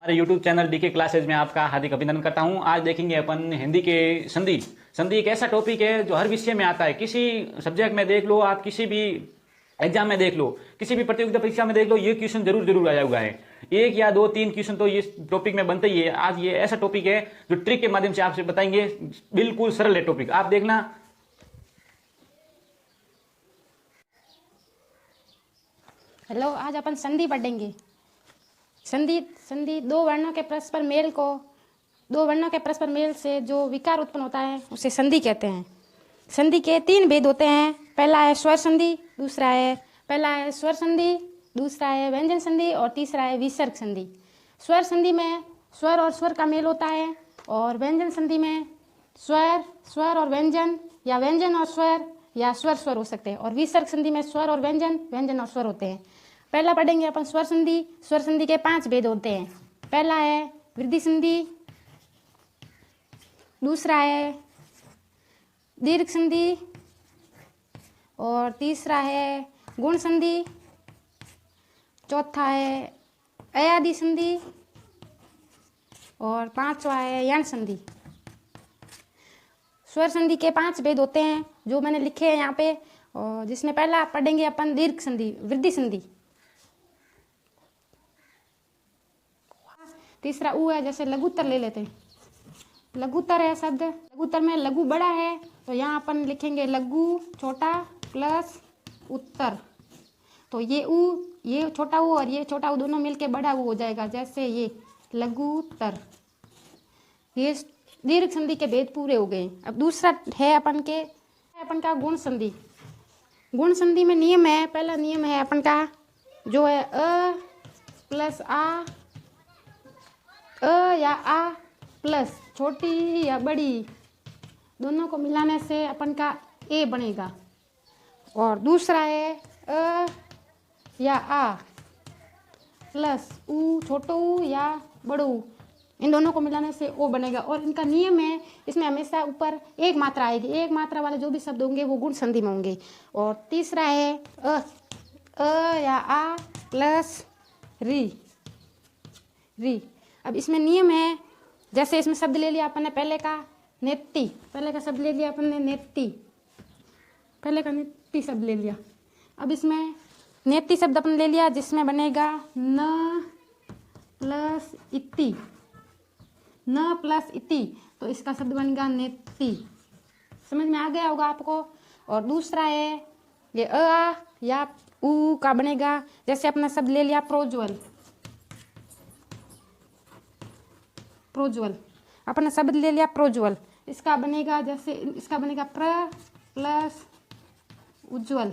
हमारे YouTube channel DK classes में आपका हार्दिक अभिनंदन करता हूं। आज देखेंगे अपन हिंदी के संधि। संधि एक ऐसा टॉपिक है जो हर विषय में आता है। किसी सब्जेक्ट में देख लो, आप किसी भी एग्जाम में देख लो, किसी भी प्रतियोगिता परीक्षा में देख लो, ये क्वेश्चन जरूर जरूर आया हुआ है। एक या दो तीन क्वेश्चन तो ये टॉपिक में बनते ही है। आज ये ऐसा टॉपिक है जो ट्रिक के माध्यम से आपसे बताएंगे। बिल्कुल सरल है टॉपिक, आप देखना। हेलो, आज अपन संधि पढ़ेंगे। संधि दो वर्णों के परस्पर मेल से जो विकार उत्पन्न होता है उसे संधि कहते हैं। संधि के तीन भेद होते हैं। पहला है स्वर संधि, दूसरा है व्यंजन संधि और तीसरा है विसर्ग संधि। स्वर संधि में स्वर और स्वर का मेल होता है, और व्यंजन संधि में स्वर और व्यंजन, या व्यंजन और स्वर, या स्वर हो सकते हैं। और विसर्ग संधि में स्वर और व्यंजन और स्वर होते हैं। पहला पढ़ेंगे अपन स्वर संधि। स्वर संधि के 5 भेद होते हैं। पहला है वृद्धि संधि, दूसरा है दीर्घ संधि, और तीसरा है गुण संधि, चौथा है अयादि संधि, और पांचवा है यण संधि। स्वर संधि के 5 भेद होते हैं जो मैंने लिखे हैं यहाँ पे, और जिसमें पहला पढ़ेंगे अपन दीर्घ संधि, वृद्धि संधि। तीसरा ऊ है, जैसे लघुत्तर ले लेते हैं। लघुत्तर है शब्द, लघुत्तर में लघु बड़ा है तो यहाँ अपन लिखेंगे लघु छोटा प्लस उत्तर। तो ये छोटा ऊ और ये छोटा ऊ दोनों मिलके बड़ा ऊ हो जाएगा, जैसे ये लघुत्तर। ये दीर्घ संधि के भेद पूरे हो गए। अब दूसरा है अपन का गुण संधि। गुण संधि में नियम है, पहला नियम है अपन का जो है अ प्लस आ, अ या आ प्लस छोटी या बड़ी दोनों को मिलाने से अपन का ए बनेगा। और दूसरा है अ या आ प्लस ऊ, छोटो ऊ या बड़ो ऊ, इन दोनों को मिलाने से ओ बनेगा। और इनका नियम है, इसमें हमेशा ऊपर एक मात्रा आएगी। एक मात्रा वाले जो भी शब्द होंगे वो गुण संधि में होंगे। और तीसरा है अ या आ प्लस री। अब इसमें नियम है, जैसे इसमें शब्द ले लिया अपन ने पहले का शब्द ले लिया अपन ने नेति शब्द ले लिया। अब इसमें नेति शब्द अपन ले लिया, जिसमें बनेगा न प्लस इति, तो इसका शब्द बनेगा नेति। समझ में आ गया होगा आपको। और दूसरा है ये अ या ऊ का बनेगा, जैसे अपना शब्द ले लिया प्रोज्वल। अपना शब्द ले लिया प्रोज्वल, इसका बनेगा प्र प्लस उज्ज्वल,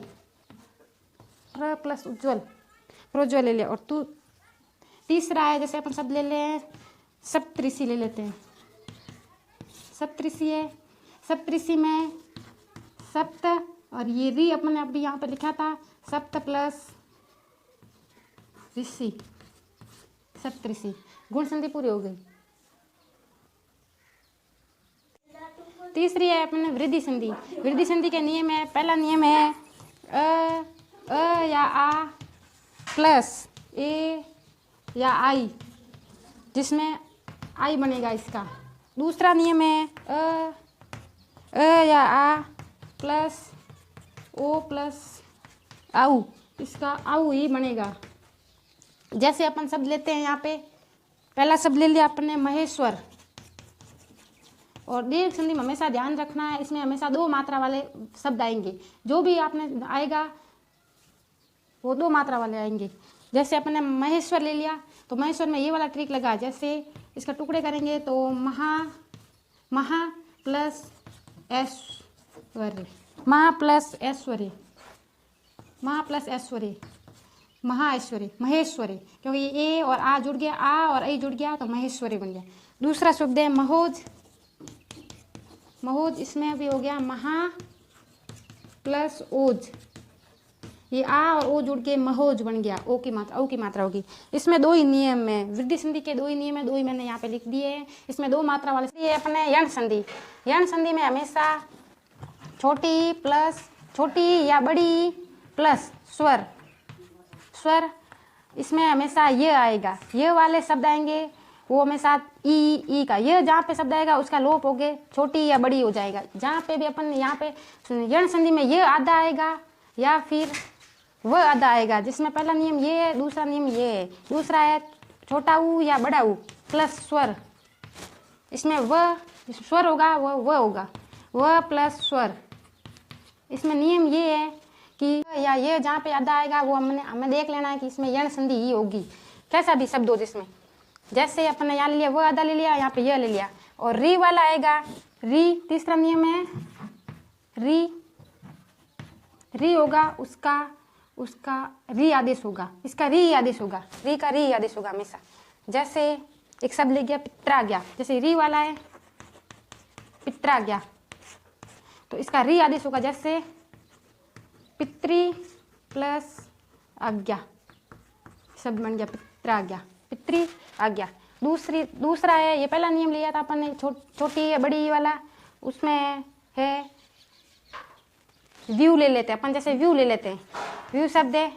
प्रोज्वल ले लिया। और तीसरा है, जैसे अपन शब्द ले लें सप्तऋषि ले लेते हैं। सप्तऋषि है, सप्तऋषि में सप्त और ये री अपन ने अभी यहाँ पर लिखा था, सप्त प्लस ऋषि, सप्तऋषि। गुण संधि पूरी हो गई। तीसरी है अपने वृद्धि संधि। वृद्धि संधि के नियम है, पहला नियम है अ या आ प्लस ए या आई, जिसमें आई बनेगा इसका। दूसरा नियम है अ या आ प्लस ओ प्लस आऊ, इसका आऊ ही बनेगा। जैसे अपन शब्द लेते हैं, यहाँ पे पहला शब्द ले लिया अपन ने महेश्वर। और दीर्घ संधि में हमेशा ध्यान रखना है, इसमें हमेशा 2 मात्रा वाले शब्द आएंगे। जो भी आपने आएगा वो 2 मात्रा वाले आएंगे। जैसे अपने महेश्वर ले लिया, तो महेश्वर में ये वाला ट्रिक लगा, जैसे इसका टुकड़े करेंगे तो महा प्लस ऐश्वर्य, महेश्वरी, क्योंकि ए और आ जुड़ गया, आ और ए जुड़ गया तो महेश्वरी बन गया। दूसरा शब्द है महोज, इसमें भी हो गया महा प्लस ओज, ये आ और ओ जुड़ के महोज बन गया। ओ की मात्रा होगी। इसमें 2 ही नियम है, वृद्धि संधि के 2 ही नियम है, 2 ही मैंने यहाँ पे लिख दिए हैं। इसमें 2 मात्रा वाले। ये अपने यण संधि में हमेशा छोटी या बड़ी प्लस स्वर इसमें हमेशा ये आएगा, ये वाले शब्द आएंगे वो हमेशा ई का, ये जहाँ पे शब्द आएगा उसका लोप हो गए छोटी या बड़ी हो जाएगा। जहाँ पे भी अपन यहाँ पे यण संधि में ये आधा आएगा या फिर वह आधा आएगा, जिसमें पहला नियम ये है, दूसरा नियम ये है। दूसरा है छोटा ऊ या बड़ा ऊ प्लस स्वर, इसमें वह स्वर होगा वह होगा, वह प्लस स्वर। इसमें नियम ये है कि या ये जहाँ पे आधा आएगा वो हमें देख लेना है कि इसमें यण संधि ही होगी, कैसा भी शब्द हो जिसमें। जैसे अपन ने यहाँ ले लिया वो आधा ले लिया, यहाँ पे यह ले लिया, और री वाला आएगा री। तीसरा नियम है री होगा उसका री आदेश होगा, इसका री आदेश होगा, री का री आदेश होगा हमेशा। जैसे एक शब्द ले गया पित्राज्ञा, जैसे री वाला है पित्राज्ञा तो इसका री आदेश होगा, जैसे पितृ प्लस आज्ञा, शब्द बन गया पित्राज्ञा, पितृ आज्ञा। दूसरा है, ये पहला नियम लिया था अपन ने छोटी या बड़ी वाला, उसमें है व्यू ले लेते हैं अपन, जैसे व्यू ले लेते हैं, व्यू शब्द है,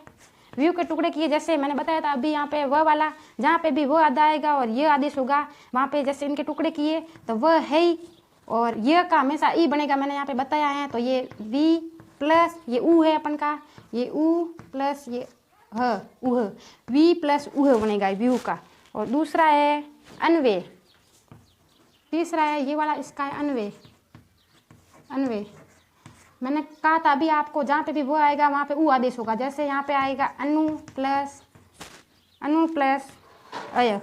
व्यू के टुकड़े किए, जैसे मैंने बताया था अभी यहाँ पे वह वाला, जहाँ पे भी वह आधा आएगा और ये आदेश होगा वहाँ पे जैसे इनके टुकड़े किए तो वह है ही, और ये का हमेशा ई बनेगा, मैंने यहाँ पे बताया है। तो ये वी प्लस ये ऊ है अपन का, ये ऊ प्लस ये ह उह, वी प्लस उह बनेगा व्यू का। और दूसरा है अन्वय, तीसरा है ये वाला, इसका है अन्वय। मैंने कहा था अभी आपको, जहाँ पे भी वो आएगा वहाँ पे ऊ आदेश होगा, जैसे यहाँ पे आएगा अनु प्लस अय,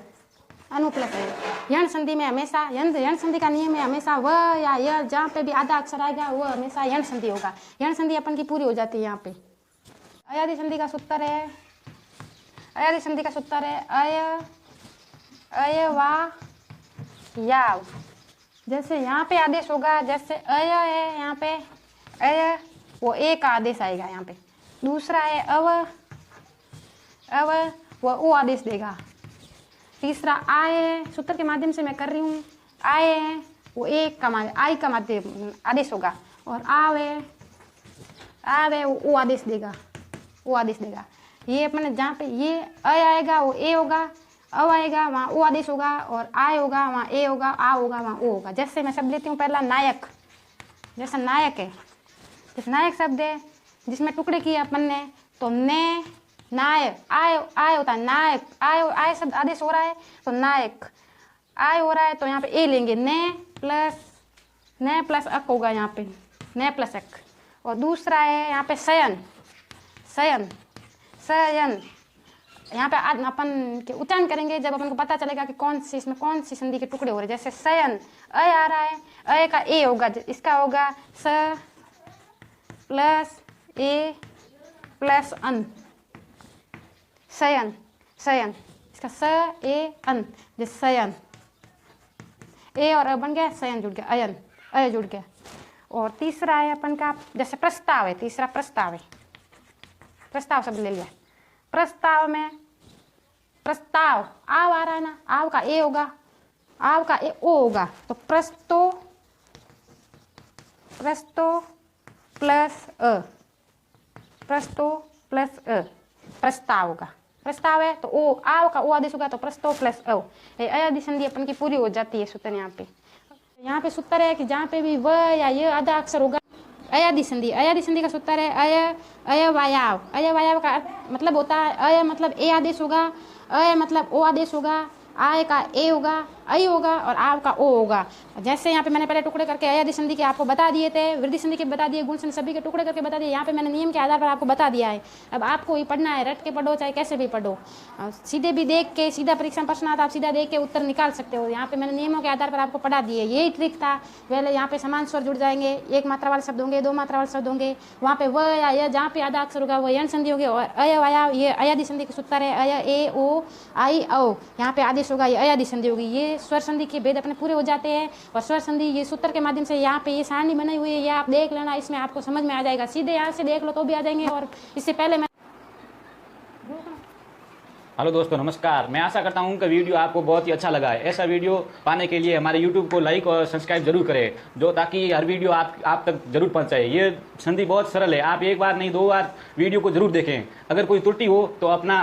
यण संधि में हमेशा यण संधि का नियम है हमेशा वह या यह, जहाँ पे भी आधा अक्षर आएगा वह हमेशा यण संधि होगा। यण संधि अपन की पूरी हो जाती है यहाँ पे। अयादि संधि का सूत्र है अय वा याव। जैसे यहाँ पे आदेश होगा, जैसे अय है यहाँ पे अय, वो ए का आदेश आएगा यहाँ पे। दूसरा है अव वो ओ आदेश देगा। तीसरा आय है, सूत्र के माध्यम से मैं कर रही हूँ, आय है वो ए का आई का माध्यम आदेश होगा। और आव है वो ओ आदेश देगा, ये अपने जहाँ पे ये अय आएगा वो ए होगा, अव आएगा वहाँ ओ आदेश होगा, और आय होगा वहाँ ए होगा, आ होगा वहाँ ओ होगा। जैसे मैं शब्द लेती हूँ पहला नायक, जैसा नायक है, जैसे नायक शब्द है जिसमें टुकड़े किए अपन ने, तो ने नायक आय होता है, नायक आय शब्द आदेश हो रहा है तो नायक आय हो रहा है, तो यहाँ पे ए लेंगे, ने प्लस अक होगा यहाँ पे, ने प्लस अक। और दूसरा है यहाँ पे शयन, यहाँ पे अपन के उच्चारण करेंगे जब अपन को पता चलेगा कि इसमें कौन सी संधि के टुकड़े हो रहे हैं। जैसे शयन अय आ रहा है, अय का ए होगा, इसका होगा स प्लस ए प्लस अन, शयन, इसका स ए अन, जैसे शयन ए और अ बन गया, शयन जुड़ गया, अय जुड़ गया। और तीसरा है अपन का, जैसे प्रस्ताव है, तीसरा प्रस्ताव शब्द ले लिया। प्रस्ताव में प्रस्ताव आव आ रहा है ना, आव का ए होगा, आव का ए ओ होगा, तो प्रस्तो प्लस अ, प्रस्ताव होगा। प्रस्ताव है तो ओ आव का ओ आदेश होगा, तो प्रस्तो प्लस अ, अयादि संधि अपन की पूरी हो जाती है। सूत्र यहाँ पे सूत्र है कि जहाँ पे भी व या ये आधा अक्षर होगा, अयादि संधि का सूत्र है अयवायाव का मतलब होता है, अय मतलब ए आदेश होगा, अय मतलब ओ आदेश होगा, आय का ए होगा, आई होगा, और आव का ओ होगा। जैसे यहाँ पे मैंने पहले टुकड़े करके अयादि संधि के आपको बता दिए थे, वृद्धि संधि के बता दिए, गुण संधि सभी के टुकड़े करके बता दिए। यहाँ पे मैंने नियम के आधार पर आपको बता दिया है। अब आपको ही पढ़ना है, रट के पढ़ो चाहे कैसे भी पढ़ो, सीधे भी देख के, सीधा परीक्षा में प्रश्न आता आप सीधा देख के उत्तर निकाल सकते हो। यहाँ पे मैंने नियमों के आधार पर आपको पढ़ा दिए, यही ट्रिक था। पहले यहाँ पे समान स्वर जुड़ जाएंगे, एक मात्रा वाले शब्द होंगे, दो मात्रा वाले शब्द होंगे, वहाँ पे व या य जहाँ पे आधा अक्षर होगा वो यण संधि होगी, और अय वाया ये अयादि संधि के सूत्र है, अय ए ओ आई औ, यहाँ पे आदेश होगा, ये अयादि संधि होगी। ये स्वर संधि के भेद अपने पूरे हो जाते हैं। और स्वर संधि ये सूत्र के माध्यम से यहाँ पे ये सारणी बनाई हुई है, ये आप देख लेना, इसमें आपको समझ में आ जाएगा। सीधे यहाँ से देख लो तो भी आ जाएंगे। और इससे पहले मैं हेलो दोस्तों, नमस्कार। मैं आशा करता हूं कि वीडियो आपको बहुत ही अच्छा लगा है। ऐसा वीडियो पाने के लिए हमारे YouTube को लाइक और सब्सक्राइब जरूर करें, जो ताकि हर वीडियो आप तक जरूर पहुंचाए। ये संधि बहुत सरल है, आप एक बार नहीं 2 बार वीडियो को जरूर देखें। अगर कोई त्रुटि हो तो अपना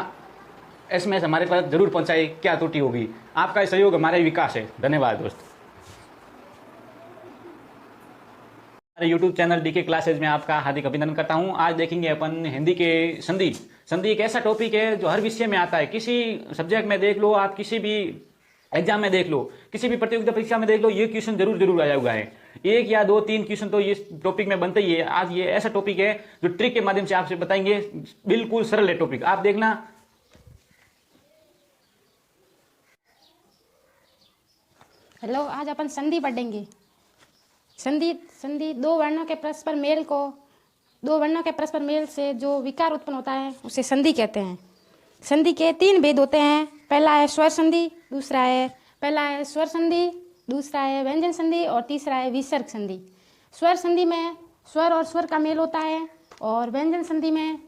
एसएमएस हमारे पास जरूर पहुंचाए, क्या त्रुटि होगी। आपका सहयोग हमारे विकास है। धन्यवाद दोस्त। हमारे YouTube चैनल डीके क्लासेज में आपका हार्दिक अभिनंदन करता हूं। आज देखेंगे अपन हिंदी के संधि। संधि एक ऐसा टॉपिक है जो हर विषय में आता है। किसी सब्जेक्ट में देख लो, आप किसी भी एग्जाम में देख लो, किसी भी प्रतियोगिता परीक्षा में देख लो, ये क्वेश्चन जरूर आया हुआ है। एक या दो तीन क्वेश्चन तो ये टॉपिक में बनते ही है। आज ये ऐसा टॉपिक है जो ट्रिक के माध्यम से आपसे बताएंगे। बिल्कुल सरल है टॉपिक, आप देखना। हेलो, आज अपन संधि पढ़ेंगे। संधि दो वर्णों के परस्पर मेल से जो विकार उत्पन्न होता है उसे संधि कहते हैं। संधि के तीन भेद होते हैं। पहला है स्वर संधि, दूसरा है व्यंजन संधि और तीसरा है विसर्ग संधि। स्वर संधि में स्वर और स्वर का मेल होता है, और व्यंजन संधि में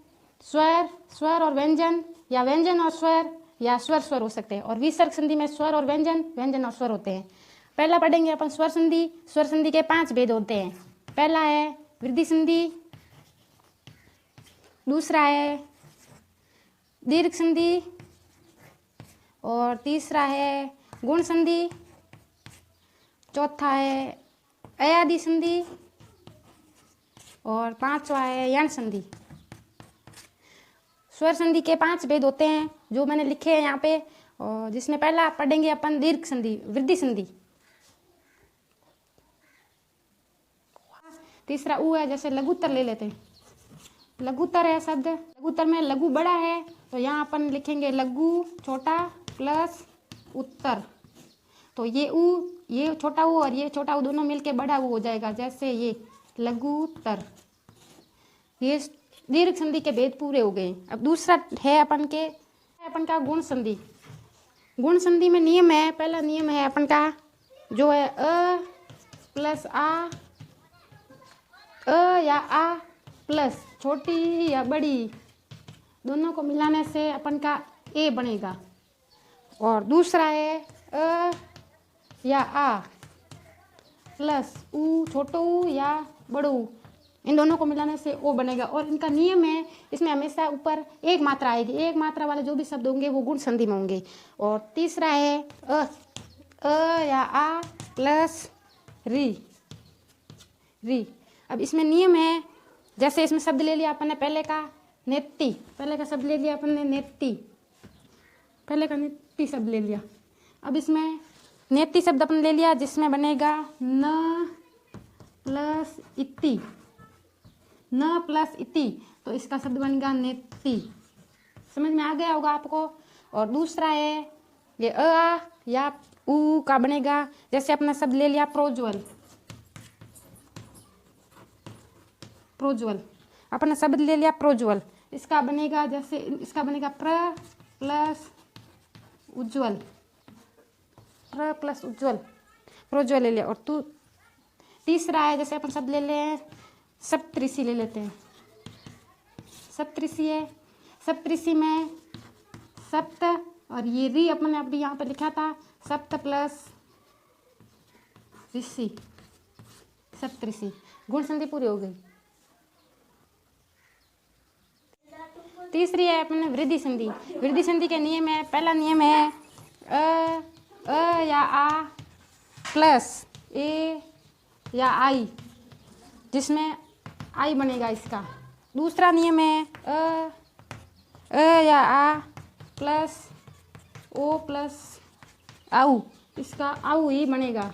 स्वर और व्यंजन, या व्यंजन और स्वर, या स्वर हो सकते हैं। और विसर्ग संधि में स्वर और व्यंजन और स्वर होते हैं। पहला पढ़ेंगे अपन स्वर संधि। स्वर संधि के 5 भेद होते हैं। पहला है वृद्धि संधि, दूसरा है दीर्घ संधि, और तीसरा है गुण संधि, चौथा है अयादि संधि, और पांचवा है यण संधि। स्वर संधि के 5 भेद होते हैं जो मैंने लिखे हैं यहाँ पे, और जिसमें पहला पढ़ेंगे अपन दीर्घ संधि, वृद्धि संधि। तीसरा ऊ है, जैसे लघुत्तर ले लेते हैं। लघुत्तर है शब्द, लघुत्तर में लघु बड़ा है तो यहाँ अपन लिखेंगे लघु छोटा प्लस उत्तर। तो ये ऊ, ये छोटा ऊ और ये छोटा ऊ दोनों मिलके बड़ा ऊ हो जाएगा, जैसे ये लघुत्तर। ये दीर्घ संधि के भेद पूरे हो गए। अब दूसरा है अपन का गुण संधि। गुण संधि में नियम है, पहला नियम है अपन का जो है अ प्लस आ, अ या आ प्लस छोटी या बड़ी दोनों को मिलाने से अपन का ए बनेगा। और दूसरा है अ या आ प्लस ऊ, छोटो ऊ या बड़ो ऊ, इन दोनों को मिलाने से ओ बनेगा। और इनका नियम है, इसमें हमेशा ऊपर एक मात्रा आएगी। एक मात्रा वाले जो भी शब्द होंगे वो गुण संधि में होंगे। और तीसरा है अ या आ प्लस री। अब इसमें नियम है, जैसे इसमें शब्द ले लिया अपन ने पहले का नेत्ती, पहले का शब्द ले लिया अपन ने नेत्ती, पहले का नेत्ती शब्द ले लिया। अब इसमें नेत्ती शब्द अपन ले लिया जिसमें बनेगा न प्लस इति, न प्लस इति, तो इसका शब्द बनेगा नेत्ती। समझ में आ गया होगा आपको। और दूसरा है ये अ या ऊ का बनेगा, जैसे अपना शब्द ले लिया प्रोज्वल, अपना शब्द ले लिया प्रोज्वल, इसका बनेगा जैसे इसका बनेगा प्र प्लस उज्ज्वल, प्रोज्वल ले लिया। और तीसरा है, जैसे अपन शब्द ले लें सप्तऋषि ले लेते हैं। सप्तऋषि है, सप्तऋषि में सप्त और ये री अपन ने अभी यहाँ पर लिखा था, सप्त प्लस ऋषि, सप्तऋषि। गुण संधि पूरी हो गई। तीसरी है अपने वृद्धि संधि। वृद्धि संधि के नियम है, पहला नियम है अ या आ प्लस ए या आई, जिसमें आई बनेगा इसका। दूसरा नियम है अ या आ प्लस ओ प्लस आऊ, इसका आऊ ही बनेगा।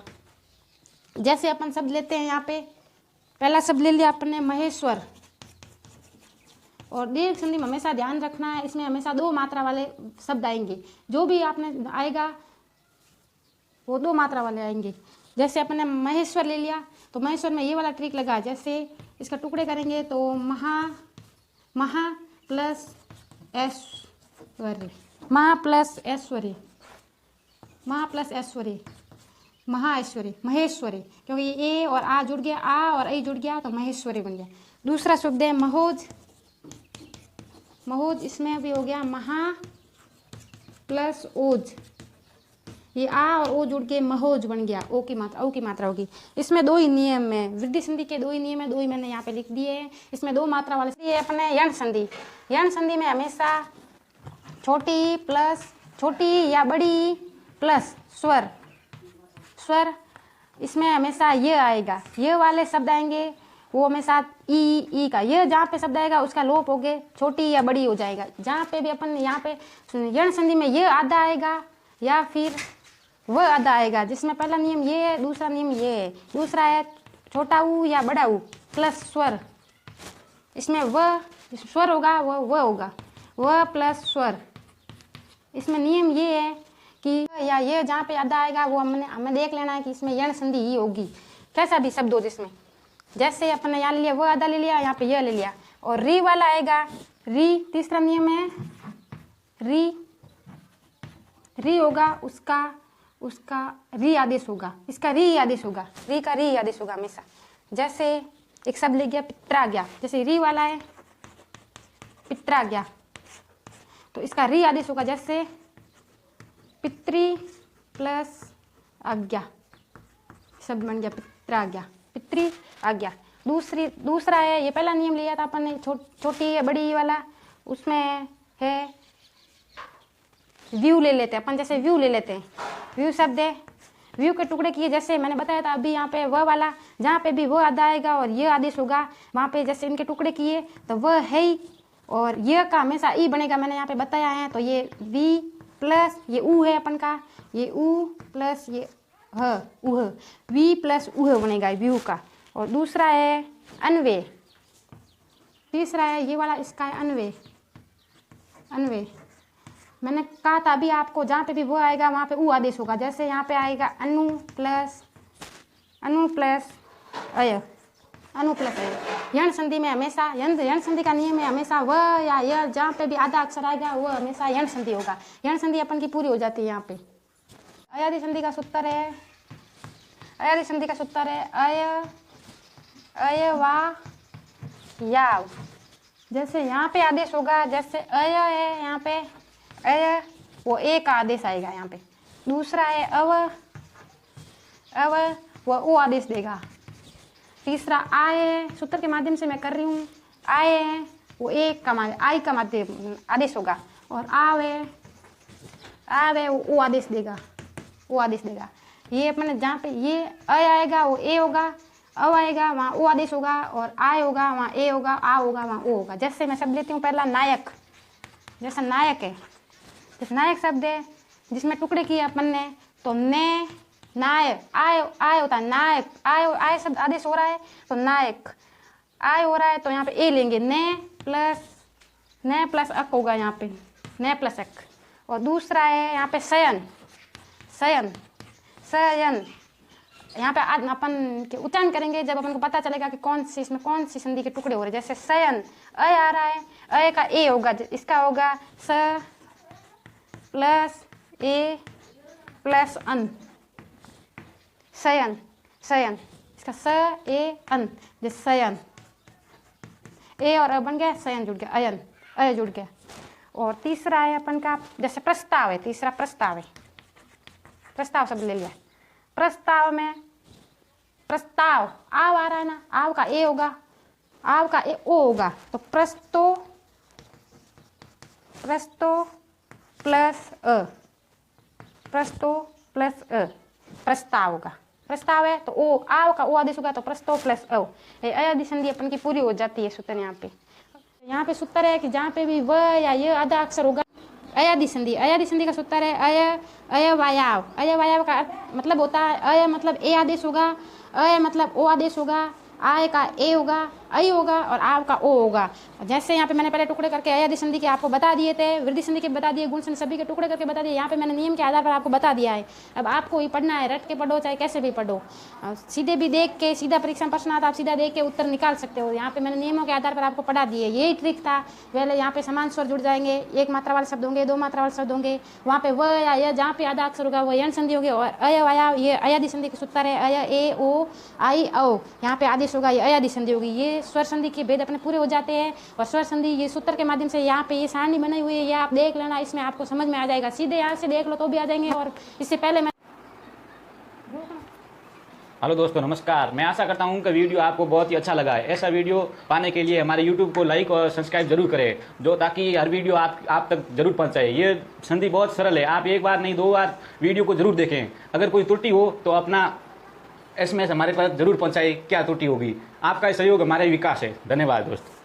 जैसे अपन शब्द लेते हैं यहाँ पे, पहला शब्द ले लिया अपन ने महेश्वर। और दीर्घ संधि में हमेशा ध्यान रखना है, इसमें हमेशा 2 मात्रा वाले शब्द आएंगे। जो भी आपने आएगा वो 2 मात्रा वाले आएंगे। जैसे अपन ने महेश्वर ले लिया तो महेश्वर में ये वाला ट्रिक लगा, जैसे इसका टुकड़े करेंगे तो महा प्लस ऐश्वर्य, महा प्लस ऐश्वर्य, महा ऐश्वर्य, महेश्वरी, क्योंकि ए और आ जुड़ गया, आ और आई जुड़ गया तो महेश्वरी बन गया। दूसरा शब्द है महोज। इसमें भी हो गया महा प्लस ओज, ये आ और ओ जुड़ के महोज बन गया। ओ की मात्रा होगी। इसमें 2 ही नियम है, वृद्धि संधि के 2 ही नियम है, 2 ही मैंने यहाँ पे लिख दिए हैं। इसमें 2 मात्रा वाले ये अपने यण संधि। यण संधि में हमेशा छोटी प्लस छोटी या बड़ी प्लस स्वर। स्वर इसमें हमेशा ये आएगा, ये वाले शब्द आएंगे वो हमेशा ई का, ये जहाँ पे शब्द आएगा उसका लोप हो गए छोटी या बड़ी हो जाएगा। जहाँ पे भी अपन यहाँ पे यण संधि में ये आधा आएगा या फिर वह आधा आएगा, जिसमें पहला नियम ये है, दूसरा नियम ये है। दूसरा है छोटा ऊ या बड़ा ऊ प्लस स्वर, इसमें वह स्वर होगा वह होगा, वह प्लस स्वर। इसमें नियम ये है कि या ये जहाँ पे आधा आएगा वो हमें देख लेना है कि इसमें यण संधि ही होगी, कैसा भी शब्द हो जिसमें। जैसे अपन ने यहाँ ले लिया, वो आधा ले लिया, यहाँ पे यह ले लिया। और री वाला आएगा, री तीसरा नियम है, री होगा उसका री आदेश होगा, इसका री आदेश होगा, री का री आदेश होगा हमेशा। जैसे एक शब्द ले गया पित्राज्ञा, जैसे री वाला है पित्राज्ञा, तो इसका री आदेश होगा जैसे पितृ प्लस आज्ञा, शब्द बन गया पित्राज्ञा, पितृ आज्ञा। दूसरा है, ये पहला नियम लिया था अपन ने छोटी या बड़ी वाला, उसमें है व्यू ले लेते हैं अपन, जैसे व्यू ले लेते हैं, व्यू शब्द है, व्यू के टुकड़े किए, जैसे मैंने बताया था अभी यहाँ पे वह वाला, जहाँ पे भी वह आधा आएगा और ये आदेश होगा वहाँ पे जैसे इनके टुकड़े किए तो वह है ही, और ये का हमेशा ई बनेगा, मैंने यहाँ पे बताया है। तो ये वी प्लस ये ऊ है अपन का, ये ऊ प्लस ये ह उह, वी प्लस उह बनेगा व्यू का। और दूसरा है अन्वय, तीसरा है ये वाला, इसका है अन्वय। अन्वय मैंने कहा था अभी आपको, जहाँ पे भी वो आएगा वहाँ पे ऊ आदेश होगा, जैसे यहाँ पे आएगा अनु प्लस अय, अनु प्लस अय। यण संधि में हमेशा यण संधि का नियम है हमेशा वह या यह, जहाँ पे भी आधा अक्षर आएगा वह हमेशा यण संधि होगा। यण संधि अपन की पूरी हो जाती है यहाँ पे। अयादि संधि का सूत्र है, अयादि संधि का सूत्र है अय वा याव। जैसे यहाँ पे आदेश होगा, जैसे अय है यहाँ पे अय, वो ए का आदेश आएगा यहाँ पे। दूसरा है अव वो ओ आदेश देगा। तीसरा आए, सूत्र के माध्यम से मैं कर रही हूँ, आए है वो एक का आई का माध्यम आदेश होगा। और आवे वो ओ आदेश देगा, ओ आदेश देगा। ये अपने जहाँ पे ये अय आएगा वो ए होगा, अव आएगा वहाँ ओ आदेश होगा, और आय होगा वहाँ ए होगा, आ होगा वहाँ ओ होगा। जैसे मैं शब्द लेती हूँ पहला नायक, जैसा नायक है, जैसे नायक शब्द है जिसमें टुकड़े किए अपन ने, तो ने नायक आय होता है, नायक आय शब्द आदेश हो रहा है तो नायक आय हो रहा है, तो यहाँ पे ए लेंगे, ने प्लस अक होगा यहाँ पे, ने प्लस अक। और दूसरा है यहाँ पे शयन, यहाँ पे अपन के उच्चारण करेंगे जब अपन को पता चलेगा कि इसमें कौन सी संधि के टुकड़े हो रहे हैं। जैसे शयन अय आ रहा है, अय का ए होगा, इसका होगा स प्लस ए प्लस अन, शयन, इसका स ए अन, जैसे शयन, ए और अ बन गया, शयन जुड़ गया, अय जुड़ गया। और तीसरा है अपन का जैसे प्रस्ताव है, तीसरा प्रस्ताव है, प्रस्ताव शब्द ले लिया। प्रस्ताव में प्रस्ताव आव आ रहा है ना, आव का ए होगा, आव का ए ओ होगा, तो प्रस्तो प्लस अ, प्रस्ताव होगा। प्रस्ताव है तो ओ आव का ओ आदेश होगा, तो प्रस्तो प्लस अ। अयादि संधि अपन की पूरी हो जाती है सूत्र यहाँ पे सूत्र है कि जहाँ पे भी व या ये आधा अक्षर होगा, अयादि संधि का सूत्र है अय वायाव का मतलब होता है, अय मतलब ए आदेश होगा, अय मतलब ओ आदेश होगा, आय का ए होगा, आई होगा, और आव का ओ होगा। जैसे यहाँ पे मैंने पहले टुकड़े करके अयादि संधि के आपको बता दिए थे, वृद्धि संधि के बता दिए, गुण संधि सभी के टुकड़े करके बता दिए। यहाँ पे मैंने नियम के आधार पर आपको बता दिया है। अब आपको ही पढ़ना है, रट के पढ़ो चाहे कैसे भी पढ़ो, सीधे भी देख के, सीधा परीक्षा में प्रश्न आता आप सीधा देख के उत्तर निकाल सकते हो। यहाँ पे मैंने नियमों के आधार पर आपको पढ़ा दिए, यही ट्रिक था। पहले यहाँ पे समान स्वर जुड़ जाएंगे, एक मात्रा वाले शब्द होंगे, दो मात्रा वाले शब्द होंगे, वहाँ पे व या य जहाँ पे आधा अक्षर होगा वो यण संधि होगी। और अय वाया ये अयादि संधि के सूत्र है, अय ए ओ आई औ, यहाँ पे आदेश होगा, ये अयादि संधि होगी। ये स्वर संधि के भेद अपने पूरे हो जाते हैं। और स्वर संधि ये सूत्र के माध्यम से यहाँ पे ये सारणी बनाई हुई है, ये आप देख लेना, इसमें आपको समझ में आ जाएगा। सीधे यहाँ से देख लो तो भी आ जाएंगे। और इससे पहले मैं हेलो दोस्तों, नमस्कार। मैं आशा करता हूं कि वीडियो आपको बहुत ही अच्छा लगा है। ऐसा वीडियो पाने के लिए हमारे YouTube को लाइक और सब्सक्राइब जरूर करें, जो ताकि हर वीडियो आप तक जरूर पहुंचाए। ये संधि बहुत सरल है, आप एक बार नहीं 2 बार वीडियो को जरूर देखें। अगर कोई त्रुटि हो तो अपना SMS हमारे पास जरूर पहुंचाए, क्या त्रुटि होगी। आपका सहयोग हमारे विकास है। धन्यवाद दोस्तों।